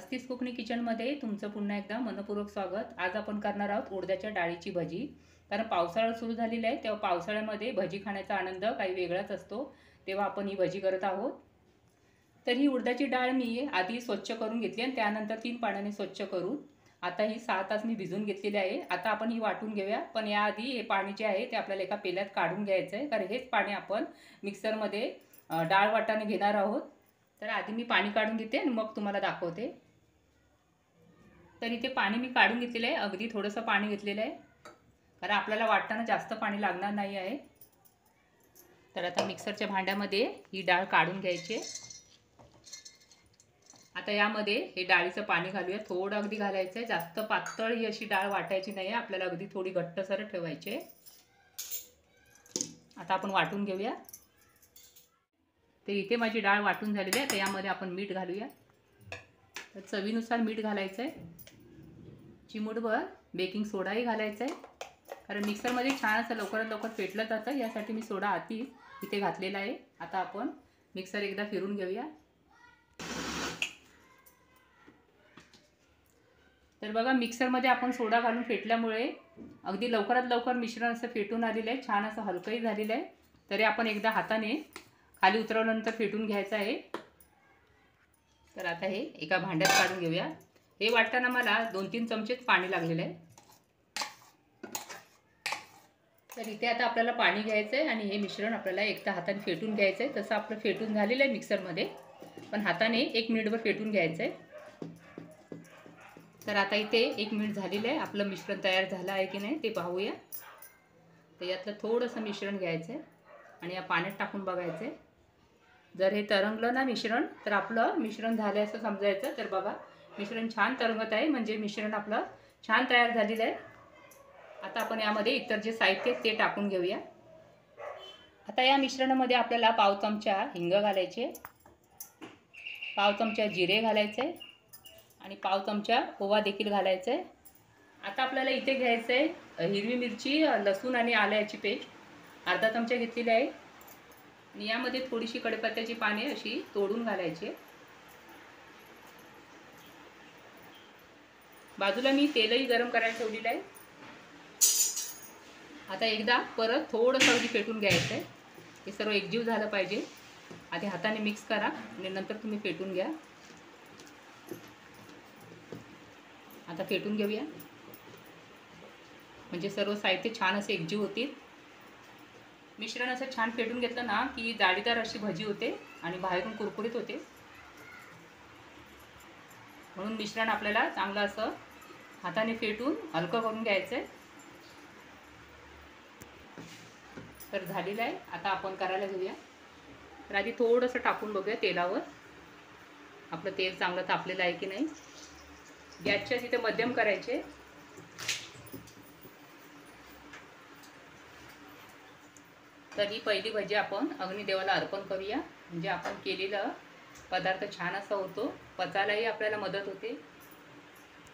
अस्तीस कोकणी किचनमध्ये तुमचं पुन्हा एकदा मनपूर्वक स्वागत। आज आपण करणार आहोत उडद्याच्या डाळीची भजी। कारण पावसाळा सुरू झालेला आहे, तेव्हा पावसाळ्यामध्ये भजी खाण्याचा आनंद काही वेगळाच असतो, तेव्हा आपण ही भजी करत आहोत। तर ही उडदाची डाळ मी आधी स्वच्छ करून घेतली आणि त्यानंतर 3 पाण्याने स्वच्छ करून आता ही 6 तास मी भिजवून घेतलेली आहे। आता आपण ही वाटून घेऊया, पण याआधी हे पाणी जे आहे ते आपल्याला एका पेल्यात काढून घ्यायचं आहे, कारण हेच पाणी आपण मिक्सरमध्ये डाळ वाटताना घेणार आहोत। तर आधी मी पाणी काढून घेते आणि मग तुम्हाला दाखवते। तर इथे पाणी मी काढून घेतलेलं आहे, अगदी थोडंसं पाणी घेतलेलं आहे, कारण आपल्याला वाटताना जास्त पाणी लागणार नाही आहे। तर आता मिक्सरच्या भांड्यामध्ये ही डाळ काढून घ्यायची। आता यामध्ये हे डाळीचं पाणी घालूया, थोडं अगदी घालायचं आहे, जास्त पातळ ही अशी डाळ वाटायची नाही आहे, आपल्याला अगदी थोडी घट्टसर ठेवायची आहे। आता आपण वाटून घेऊया। तर इथे माझी डाळ वाटून झालेली आहे। तर यामध्ये आपण मीठ घालूया, तर चवीनुसार मीठ घालायचं आहे, चिमूटभर बेकिंग सोडाही घालायचा आहे, कारण मिक्सरमध्ये छान असं लवकरात लवकर फेटलं जातं, यासाठी मी सोडा आधी इथे घातलेला आहे। आता आपण मिक्सर एकदा फिरून घेऊया। तर बघा, मिक्सरमध्ये आपण सोडा घालून फेटल्यामुळे अगदी लवकरात लवकर मिश्रण असं फेटून आलेलं आहे, छान असं हलकंही झालेलं आहे। तरी आपण एकदा हाताने खाली उतरवल्यानंतर फेटून घ्यायचं आहे। तर आता हे एका भांड्यात काढून घेऊया। हे वाटताना मला 2-3 चमचेच पाणी लागलेलं आहे। तर इथे आता आपल्याला पाणी घ्यायचं आहे आणि हे मिश्रण आपल्याला एकदा हाताने फेटून घ्यायचं आहे। तसं आपलं फेटून झालेलं आहे मिक्सरमध्ये, पण हाताने 1 मिनिटभर फेटून घ्यायचं आहे। तर आता इथे 1 मिनिट झालेलं आहे, आपलं मिश्रण तयार झालं आहे की नाही ते पाहूया। तर यातलं थोडंसं मिश्रण घ्यायचं आहे आणि या पाण्यात टाकून बघायचं आहे। जर हे तरंगलं ना मिश्रण, तर आपलं मिश्रण झालं असं समजायचं। तर बघा, मिश्रण छान तरंगत आहे, म्हणजे मिश्रण आपलं छान तयार झालेलं आहे। आता आपण यामध्ये इतर जे साहित्य ते टाकून घेऊया। आता या मिश्रणामध्ये आपल्याला पाव चमचा हिंग घालायचे, पाव चमचा जिरे घालायचे आणि पाव चमचा ओवा देखील घालायचा आहे। आता आपल्याला इथे घ्यायचं आहे हिरवी मिरची, लसूण आणि आल्याची पेस्ट अर्धा चमचा घेतलेली आहे आणि यामध्ये थोडीशी कढीपत्त्याची पाने अशी तोडून घालायची। बाजूला मी तेलही गरम करायला ठेवलेलं आहे। आता एकदा परत थोडंसं अगदी फेटून घ्यायचं आहे, हे सर्व एकजीव झालं पाहिजे। आधी हाताने मिक्स करा आणि नंतर तुम्ही फेटून घ्या। आता फेटून घेऊया, म्हणजे सर्व साहित्य छान असे एकजीव होतील। मिश्रण असं छान फेटून घेतलं ना की जाळीदार अशी भजी होते आणि बाहेरून कुरकुरीत होते, म्हणून मिश्रण आपल्याला चांगलं असं हाताने फेटून हलकं करून घ्यायचं आहे। तर झालेलं आहे, आता आपण करायला घेऊया। तर आधी थोडंसं टाकून बघूया तेलावर, आपलं तेल चांगलं तापलेलं आहे की नाही। गॅसच्या तिथे मध्यम करायचे। तर ही पहिली भजी आपण अग्निदेवाला अर्पण करूया, म्हणजे आपण केलेला पदार्थ छान असा होतो, पचायलाही आपल्याला मदत होते।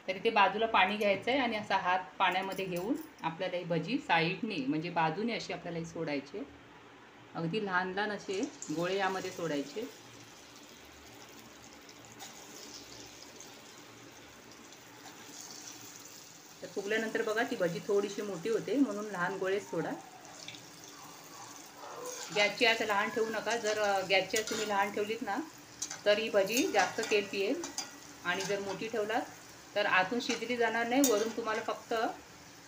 तर इथे बाजूला पाणी घ्यायचं आहे आणि असा हात पाण्यामध्ये घेऊन आपल्याला ही भजी साईडने म्हणजे बाजूने अशी आपल्याला सोडायची, अगदी लहान लहान असे गोळे यामध्ये सोडायचे। तर फुगल्यानंतर बघा ती भजी थोडीशी मोठी होते, म्हणून लहान गोळे सोडा। गॅसची आच लहान ठेवू नका, जर गॅसची आच तुम्ही लहान ठेवलीत ना तर ही भजी जास्त तेल पिळेल, आणि जर मोठी ठेवलात तर आतून शिजली जाणार नाही, वरून तुम्हाला फक्त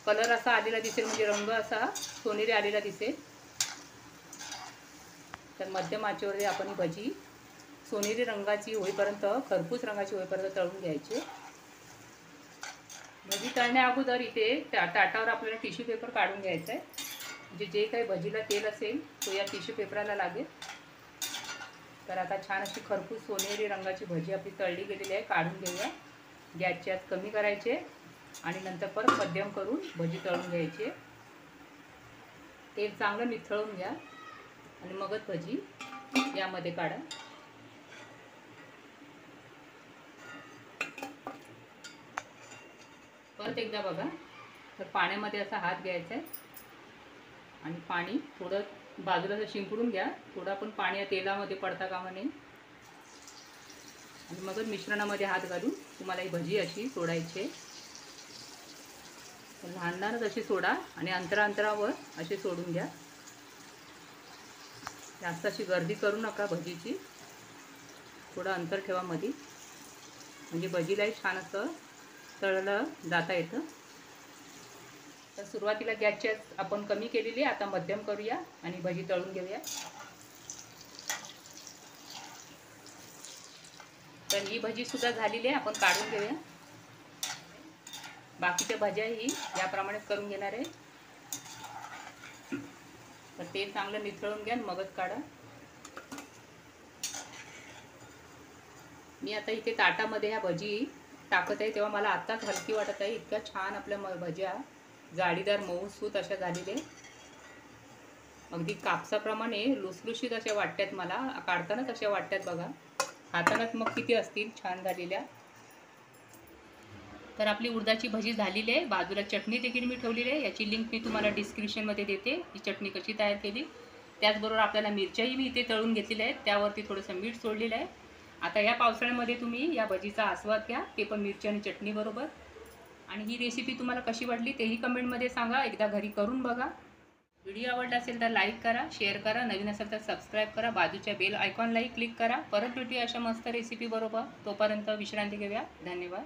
कलर असा आलेला दिसेल, म्हणजे रंग असा सोनेरी आलेला दिसेल। तर मध्यम आचेवर आपण ही भजी सोनेरी रंगाची होईपर्यंत, खरपूस रंगाची होईपर्यंत तळून घ्यायची। भजी तळण्या अगोदर इथे ताटावर आपल्याला टिश्यू पेपर काढून घ्यायचा आहे, म्हणजे जे काही भजीला तेल असेल तो या टिश्यू पेपराला लागेल। तर आता छान अशी खरपूस सोनेरी रंगाची भजी आपली तळली गेलेली आहे, काढून घेऊया। गॅसची आच कमी करायचे आणि नंतर परत मध्यम करून भजी तळून घ्यायची। तेल चांगलं निथळून घ्या आणि मगच भजी यामध्ये काढा। परत एकदा बघा, तर पाण्यामध्ये असा हात घ्यायचा आहे आणि पाणी थोडं बाजूला शिंपडून घ्या, थोडं पण पाणी या तेलामध्ये पडता कामा नये। आणि मग मिश्रणामध्ये हात घालून तुम्हाला ही भजी अशी सोडायची आहे. लहान लहानच अशी सोडा आणि अंतरावर अशी सोडून घ्या. जास्त अशी गर्दी करू नका भजीची, थोडं अंतर ठेवा मध्ये, म्हणजे भजीलाही छान असं तळलं जाता येतं. तर सुरुवातीला गॅसची आपण कमी केलेली आहे, आता मध्यम करूया आणि भजी तळून घेऊया. तर ही भजी सुद्धा झालेली आहे, आपण काढून घेऊया. बाकीच्या भाज्याही याप्रमाणेच करून घेणार आहे. तर तेल चांगलं निथळून घ्या, मगच काढा. मी आता इथे ताटामध्ये ह्या भजी टाकत आहे, तेव्हा मला आत्ताच हलकी वाटत आहे. इतक्या छान आपल्या भज्या जाळीदार मऊसूत अशा झालेल्या, अगदी कापसाप्रमाणे लुसलुशीत अशा वाटतात. मला काढतानाच अशा वाटतात बघा, खातानाच मग किती असतील छान झालेल्या. तर आपली उडदाची भजी झालेली आहे. बाजूला चटणी देखील मी ठेवलेली आहे, याची लिंक मी तुम्हाला डिस्क्रिप्शनमध्ये देते, ही चटणी कशी तयार केली. त्याचबरोबर आपल्याला मिरच्याही मी इथे तळून घेतलेल्या आहेत, त्यावरती थोडंसं मीठ सोडलेलं आहे. आता या पावसाळ्यामध्ये तुम्ही या भजीचा आस्वाद घ्या, ते पण मिरची आणि चटणीबरोबर. आणि ही रेसिपी तुम्हाला कशी वाटली तेही कमेंटमध्ये सांगा, एकदा घरी करून बघा. व्हिडिओ आवडला असेल तर लाईक करा, शेअर करा, नवीन असेल तर सबस्क्राईब करा, बाजूच्या बेल आयकॉनलाही क्लिक करा. परत भेटूया अशा मस्त रेसिपी बरोबर. तोपर्यंत विश्रांती घेऊया. धन्यवाद.